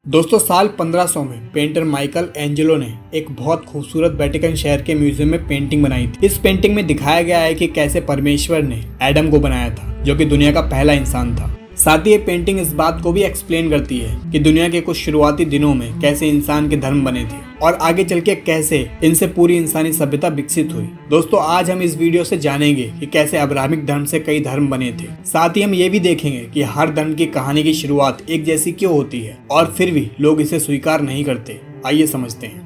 दोस्तों साल 1500 में पेंटर माइकल एंजेलो ने एक बहुत खूबसूरत वेटिकन शहर के म्यूजियम में पेंटिंग बनाई थी। इस पेंटिंग में दिखाया गया है कि कैसे परमेश्वर ने एडम को बनाया था, जो कि दुनिया का पहला इंसान था। साथ ही ये पेंटिंग इस बात को भी एक्सप्लेन करती है कि दुनिया के कुछ शुरुआती दिनों में कैसे इंसान के धर्म बने थे और आगे चल के कैसे इनसे पूरी इंसानी सभ्यता विकसित हुई। दोस्तों आज हम इस वीडियो से जानेंगे कि कैसे अब्राहमिक धर्म से कई धर्म बने थे। साथ ही हम ये भी देखेंगे कि हर धर्म की कहानी की शुरुआत एक जैसी क्यों होती है और फिर भी लोग इसे स्वीकार नहीं करते। आइए समझते हैं।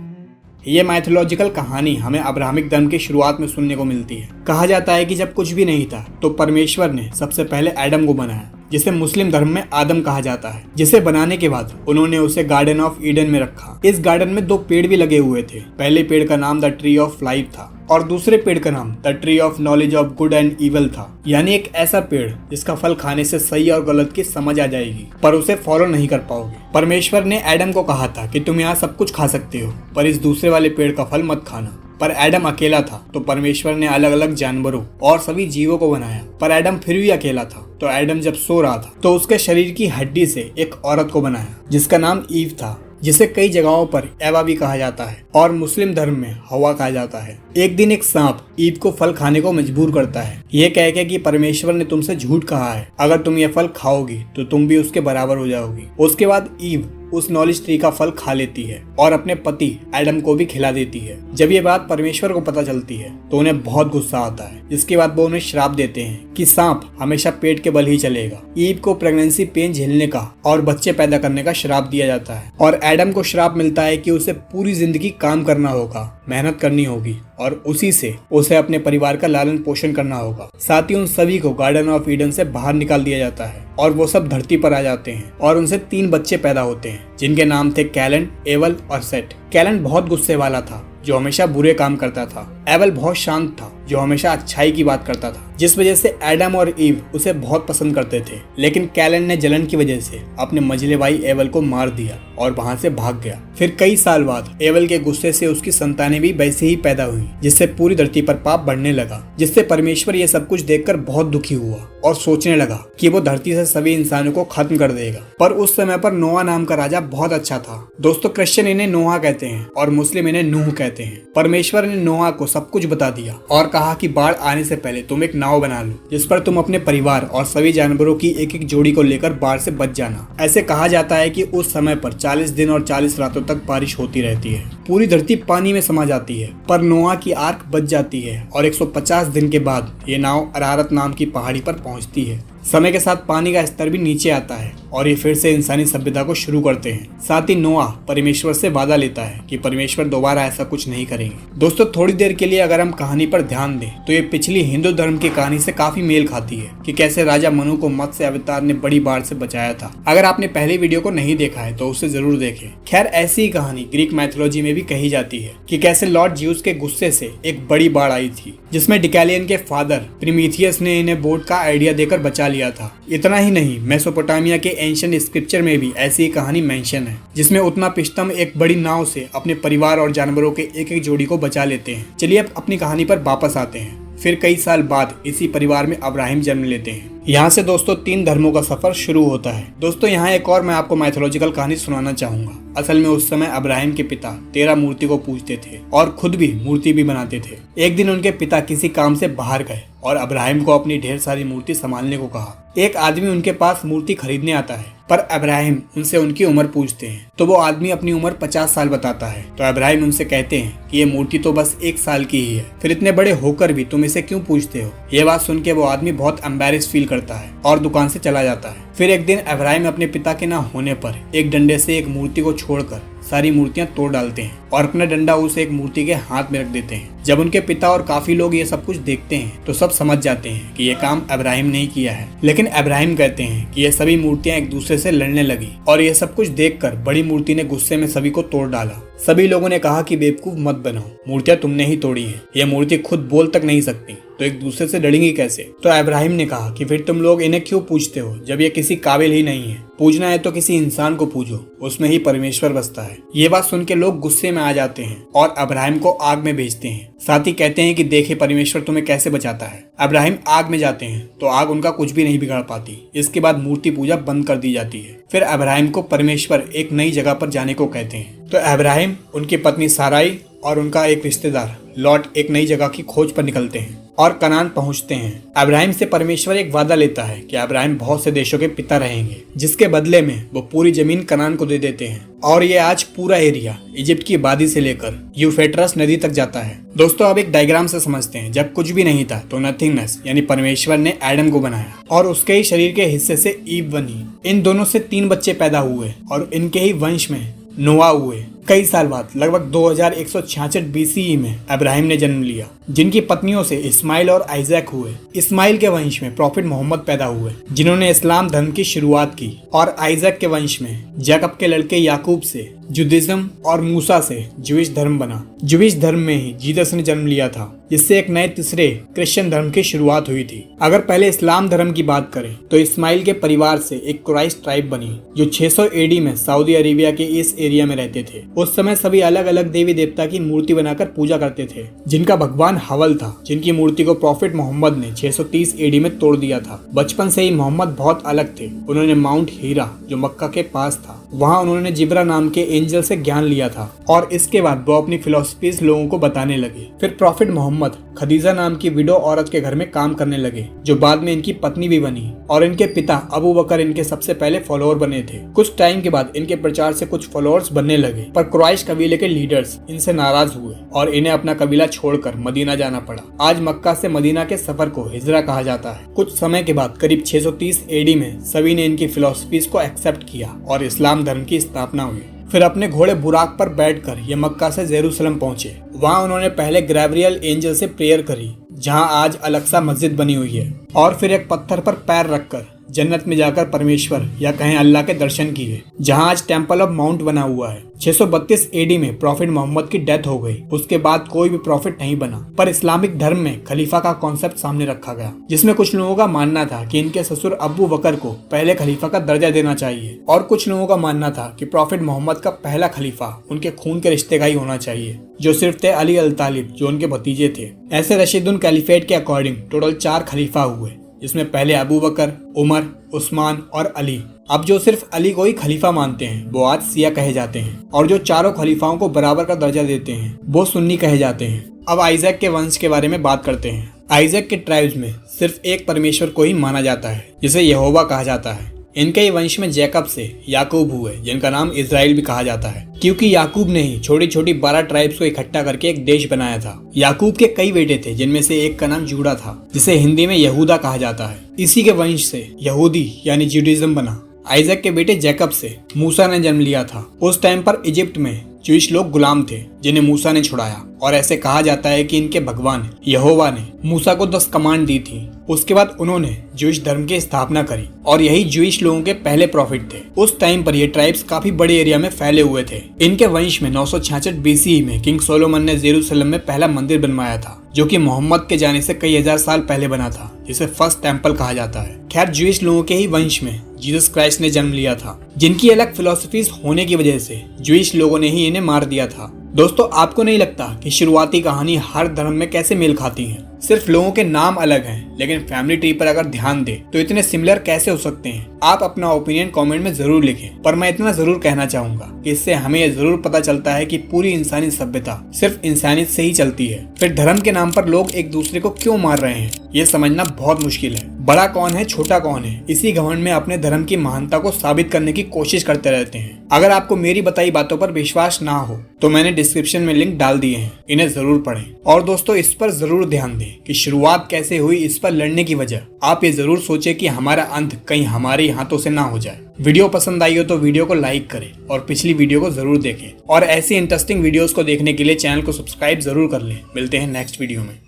ये माइथोलॉजिकल कहानी हमें अब्राहमिक धर्म की शुरुआत में सुनने को मिलती है। कहा जाता है कि जब कुछ भी नहीं था तो परमेश्वर ने सबसे पहले एडम को बनाया, जिसे मुस्लिम धर्म में आदम कहा जाता है। जिसे बनाने के बाद उन्होंने उसे गार्डन ऑफ ईडन में रखा। इस गार्डन में 2 पेड़ भी लगे हुए थे। पहले पेड़ का नाम द ट्री ऑफ लाइफ था और दूसरे पेड़ का नाम the tree of knowledge of good and evil था, यानी एक ऐसा पेड़ जिसका फल खाने से सही और गलत की समझ आ जाएगी, पर उसे फॉलो नहीं कर पाओगे। परमेश्वर ने एडम को कहा था कि तुम यहाँ सब कुछ खा सकते हो, पर इस दूसरे वाले पेड़ का फल मत खाना। पर एडम अकेला था, तो परमेश्वर ने अलग अलग जानवरों और सभी जीवों को बनाया, पर एडम फिर भी अकेला था। तो एडम जब सो रहा था तो उसके शरीर की हड्डी से एक औरत को बनाया, जिसका नाम ईव था, जिसे कई जगहों पर एवा भी कहा जाता है और मुस्लिम धर्म में हवा कहा जाता है। एक दिन एक सांप ईव को फल खाने को मजबूर करता है, ये कह के कि परमेश्वर ने तुमसे झूठ कहा है, अगर तुम ये फल खाओगी तो तुम भी उसके बराबर हो जाओगी। उसके बाद ईव उस नॉलेज ट्री का फल खा लेती है और अपने पति एडम को भी खिला देती है। जब ये बात परमेश्वर को पता चलती है तो उन्हें बहुत गुस्सा आता है, जिसके बाद वो उन्हें श्राप देते हैं कि सांप हमेशा पेट के बल ही चलेगा। ईव को प्रेगनेंसी पेन झेलने का और बच्चे पैदा करने का श्राप दिया जाता है और एडम को श्राप मिलता है कि उसे पूरी जिंदगी काम करना होगा, मेहनत करनी होगी और उसी से उसे अपने परिवार का लालन पोषण करना होगा। साथ ही उन सभी को गार्डन ऑफ ईडन से बाहर निकाल दिया जाता है और वो सब धरती पर आ जाते हैं और उनसे 3 बच्चे पैदा होते हैं, जिनके नाम थे कैलन, एवल और सेट। कैलन बहुत गुस्से वाला था, जो हमेशा बुरे काम करता था। एवल बहुत शांत था, जो हमेशा अच्छाई की बात करता था, जिस वजह से एडम और ईव उसे बहुत पसंद करते थे। लेकिन कैलन ने जलन की वजह से अपने मझले भाई एवल को मार दिया और वहां से भाग गया। फिर कई साल बाद एवल के गुस्से से उसकी संतानें भी वैसे ही पैदा हुई, जिससे पूरी धरती पर पाप बढ़ने लगा। जिससे परमेश्वर ये सब कुछ देखकर बहुत दुखी हुआ और सोचने लगा कि वो धरती से सभी इंसानों को खत्म कर देगा। पर उस समय पर नोआ नाम का राजा बहुत अच्छा था। दोस्तों क्रिश्चियन इन्हें नोहा कहते हैं और मुस्लिम इन्हें नूह कहते हैं। परमेश्वर ने नोआ को सब कुछ बता दिया और कहा कि बाढ़ आने से पहले तुम एक नाव बना लो, जिस पर तुम अपने परिवार और सभी जानवरों की एक एक जोड़ी को लेकर बाढ़ से बच जाना। ऐसे कहा जाता है कि उस समय पर 40 दिन और 40 रातों तक बारिश होती रहती है। पूरी धरती पानी में समा जाती है, पर नोआ की आर्क बच जाती है और 150 दिन के बाद ये नाव अरारत नाम की पहाड़ी पर पहुंचती है। समय के साथ पानी का स्तर भी नीचे आता है और ये फिर से इंसानी सभ्यता को शुरू करते हैं। साथ ही नोआ परमेश्वर से वादा लेता है कि परमेश्वर दोबारा ऐसा कुछ नहीं करेंगे। दोस्तों थोड़ी देर के लिए अगर हम कहानी पर ध्यान दें तो ये पिछली हिंदू धर्म की कहानी से काफी मेल खाती है कि कैसे राजा मनु को मत्स्य अवतार ने बड़ी बाढ़ से बचाया था। अगर आपने पहले वीडियो को नहीं देखा है तो उसे जरूर देखें। खैर ऐसी ही कहानी ग्रीक मैथोलॉजी में भी कही जाती है कि कैसे लॉर्ड ज्यूस के गुस्से से एक बड़ी बाढ़ आई थी, जिसमें डिकैलियन के फादर प्रीमीथियस ने इन्हें बोट का आइडिया देकर बचा लिया था। इतना ही नहीं, मेसोपोटामिया के एंशिएंट स्क्रिप्चर में भी ऐसी ही कहानी मेंशन है, जिसमें उत्तनापिष्टम एक बड़ी नाव से अपने परिवार और जानवरों के एक एक जोड़ी को बचा लेते हैं। चलिए अब अपनी कहानी पर वापस आते हैं। फिर कई साल बाद इसी परिवार में अब्राहिम जन्म लेते हैं। यहाँ से दोस्तों 3 धर्मों का सफर शुरू होता है। दोस्तों यहाँ एक और मैं आपको माइथोलॉजिकल कहानी सुनाना चाहूंगा। असल में उस समय अब्राहिम के पिता 13 मूर्ति को पूजते थे और खुद भी मूर्ति भी बनाते थे। एक दिन उनके पिता किसी काम से बाहर गए और अब्राहिम को अपनी ढेर सारी मूर्ति संभालने को कहा। एक आदमी उनके पास मूर्ति खरीदने आता है, पर अब्राहिम उनसे उनकी उम्र पूछते हैं तो वो आदमी अपनी उम्र 50 साल बताता है। तो अब्राहिम उनसे कहते हैं कि ये मूर्ति तो बस 1 साल की ही है, फिर इतने बड़े होकर भी तुम इसे क्यों पूछते हो। ये बात सुन के वो आदमी बहुत एम्बैरेस फील करता है और दुकान से चला जाता है। फिर एक दिन अब्राहिम अपने पिता के ना होने पर एक डंडे से एक मूर्ति को छोड़कर सारी मूर्तियां तोड़ डालते हैं और अपना डंडा उस एक मूर्ति के हाथ में रख देते हैं। जब उनके पिता और काफी लोग ये सब कुछ देखते हैं तो सब समझ जाते हैं कि ये काम अब्राहिम ने ही किया है। लेकिन अब्राहिम कहते हैं कि ये सभी मूर्तियां एक दूसरे से लड़ने लगी और ये सब कुछ देखकर बड़ी मूर्ति ने गुस्से में सभी को तोड़ डाला। सभी लोगों ने कहा कि बेवकूफ मत बनो, मूर्तियां तुमने ही तोड़ी हैं, यह मूर्ति खुद बोल तक नहीं सकती तो एक दूसरे से लड़ेंगी कैसे। तो इब्राहिम ने कहा कि फिर तुम लोग इन्हें क्यों पूजते हो जब ये किसी काबिल ही नहीं है। पूजना है तो किसी इंसान को पूजो, उसमें ही परमेश्वर बसता है। ये बात सुन के लोग गुस्से में आ जाते हैं और इब्राहिम को आग में भेजते हैं। साथ ही कहते हैं कि देखे परमेश्वर तुम्हें कैसे बचाता है। इब्राहिम आग में जाते हैं तो आग उनका कुछ भी नहीं बिगाड़ पाती। इसके बाद मूर्ति पूजा बंद कर दी जाती है। फिर इब्राहिम को परमेश्वर एक नई जगह पर जाने को कहते हैं। तो इब्राहिम, उनकी पत्नी साराई और उनका एक रिश्तेदार लॉट एक नई जगह की खोज पर निकलते हैं और कनान पहुंचते हैं। इब्राहिम से परमेश्वर एक वादा लेता है कि इब्राहिम बहुत से देशों के पिता रहेंगे, जिसके बदले में वो पूरी जमीन कनान को दे देते हैं। और ये आज पूरा एरिया इजिप्ट की वादी से लेकर यूफ्रेटस नदी तक जाता है। दोस्तों, अब एक डायग्राम से समझते हैं। जब कुछ भी नहीं था तो नथिंगनेस यानी परमेश्वर ने एडम को बनाया और उसके ही शरीर के हिस्से से ईव बनी। इन दोनों से 3 बच्चे पैदा हुए और इनके ही वंश में नोआ हुए। कई साल बाद लगभग 2166 BCE में इब्राहिम ने जन्म लिया, जिनकी पत्नियों से इस्माइल और आइजैक हुए। इस्माइल के वंश में प्रॉफिट मोहम्मद पैदा हुए, जिन्होंने इस्लाम धर्म की शुरुआत की। और आइजैक के वंश में जैकब के लड़के याकूब से जुडिज्म और मूसा से ज्यूइश धर्म बना। ज्यूइश धर्म में ही जीसस ने जन्म लिया था, जिससे एक नए तीसरे क्रिश्चियन धर्म की शुरुआत हुई थी। अगर पहले इस्लाम धर्म की बात करें तो इस्माइल के परिवार से एक कुरैश ट्राइब बनी, जो 600 AD में सऊदी अरेबिया के इस एरिया में रहते थे। उस समय सभी अलग अलग देवी देवता की मूर्ति बनाकर पूजा करते थे, जिनका भगवान हवल था, जिनकी मूर्ति को प्रॉफिट मोहम्मद ने 630 AD में तोड़ दिया था। बचपन से ही मोहम्मद बहुत अलग थे। उन्होंने माउंट हीरा, जो मक्का के पास था, वहाँ उन्होंने जिब्रा नाम के एंजल से ज्ञान लिया था और इसके बाद वो अपनी फिलॉसफीज लोगों को बताने लगे। फिर प्रॉफिट मोहम्मद खदीजा नाम की विडो औरत के घर में काम करने लगे, जो बाद में इनकी पत्नी भी बनी। और इनके पिता अबू बकर इनके सबसे पहले फॉलोअर बने थे। कुछ टाइम के बाद इनके प्रचार से कुछ फॉलोअर्स बनने लगे, पर कुरैश कबीले के लीडर्स इनसे नाराज हुए और इन्हें अपना कबीला छोड़कर मदीना जाना पड़ा। आज मक्का से मदीना के सफर को हिजरा कहा जाता है। कुछ समय के बाद करीब 630 AD में सभी ने इनकी फिलॉसफीज को एक्सेप्ट किया और इस्लाम धर्म की स्थापना हुई। फिर अपने घोड़े बुराक पर बैठकर ये मक्का से जेरूसलम पहुंचे। वहां उन्होंने पहले गैब्रियल एंजल से प्रेयर करी, जहां आज अलक्सा मस्जिद बनी हुई है। और फिर एक पत्थर पर पैर रखकर जन्नत में जाकर परमेश्वर या कहें अल्लाह के दर्शन किए, जहां आज टेम्पल ऑफ माउंट बना हुआ है। 632 AD में प्रॉफिट मोहम्मद की डेथ हो गई। उसके बाद कोई भी प्रॉफिट नहीं बना, पर इस्लामिक धर्म में खलीफा का कॉन्सेप्ट सामने रखा गया, जिसमें कुछ लोगों का मानना था कि इनके ससुर अबू बकर को पहले खलीफा का दर्जा देना चाहिए और कुछ लोगों का मानना था कि प्रॉफिट मोहम्मद का पहला खलीफा उनके खून के रिश्ते का ही होना चाहिए, जो सिर्फ थे अली अल तालिब, जो उनके भतीजे थे। ऐसे रशीदुन कैलिफेट के अकॉर्डिंग टोटल 4 खलीफा हुए, जिसमें पहले अबू बकर, उमर, उस्मान और अली। अब जो सिर्फ अली को ही खलीफा मानते हैं वो आज शिया कहे जाते हैं, और जो चारों खलीफाओं को बराबर का दर्जा देते हैं वो सुन्नी कहे जाते हैं। अब आइजैक के वंश के बारे में बात करते हैं। आइजैक के ट्राइब्स में सिर्फ एक परमेश्वर को ही माना जाता है, जिसे यहोवा कहा जाता है। इनके ही वंश में जैकब से याकूब हुए, जिनका नाम इजराइल भी कहा जाता है, क्योंकि याकूब ने ही छोटी छोटी 12 ट्राइब्स को इकट्ठा करके एक देश बनाया था। याकूब के कई बेटे थे, जिनमें से एक का नाम जूड़ा था, जिसे हिंदी में यहूदा कहा जाता है। इसी के वंश से यहूदी यानी जुडिज्म बना। आइजैक के बेटे जैकब से मूसा ने जन्म लिया था। उस टाइम पर इजिप्ट में ज्यूइश लोग गुलाम थे, जिन्हें मूसा ने छुड़ाया, और ऐसे कहा जाता है कि इनके भगवान यहोवा ने मूसा को 10 कमांड दी थी। उसके बाद उन्होंने ज्यूइश धर्म की स्थापना करी और यही ज्यूइश लोगों के पहले प्रॉफिट थे। उस टाइम पर ये ट्राइब्स काफी बड़े एरिया में फैले हुए थे। इनके वंश में 966 BCE में किंग सोलोमन ने जेरूसलम में पहला मंदिर बनवाया था, जो कि मोहम्मद के जाने से कई हजार साल पहले बना था, जिसे फर्स्ट टेम्पल कहा जाता है। खैर, ज्यूइश लोगों के ही वंश में जीसस क्राइस्ट ने जन्म लिया था, जिनकी अलग फिलोसफीज होने की वजह से ज्यूइश लोगों ने ही इन्हें मार दिया था। दोस्तों, आपको नहीं लगता कि शुरुआती कहानी हर धर्म में कैसे मेल खाती है? सिर्फ लोगों के नाम अलग हैं, लेकिन फैमिली ट्री पर अगर ध्यान दे तो इतने सिमिलर कैसे हो सकते हैं? आप अपना ओपिनियन कमेंट में जरूर लिखें, पर मैं इतना जरूर कहना चाहूंगा कि इससे हमें यह जरूर पता चलता है कि पूरी इंसानी सभ्यता सिर्फ इंसानियत से ही चलती है। फिर धर्म के नाम पर लोग एक दूसरे को क्यों मार रहे हैं, ये समझना बहुत मुश्किल है। बड़ा कौन है, छोटा कौन है, इसी घमंड में अपने धर्म की महानता को साबित करने की कोशिश करते रहते हैं। अगर आपको मेरी बताई बातों पर विश्वास ना हो तो मैंने डिस्क्रिप्शन में लिंक डाल दिए हैं, इन्हें जरूर पढ़ें। और दोस्तों, इस पर जरूर ध्यान दें कि शुरुआत कैसे हुई, इस पर लड़ने की वजह आप ये जरूर सोचें कि हमारा अंत कहीं हमारे हाथों से ना हो जाए। वीडियो पसंद आई हो तो वीडियो को लाइक करें और पिछली वीडियो को जरूर देखें, और ऐसी इंटरेस्टिंग वीडियोस को देखने के लिए चैनल को सब्सक्राइब जरूर कर लें। मिलते हैं नेक्स्ट वीडियो में।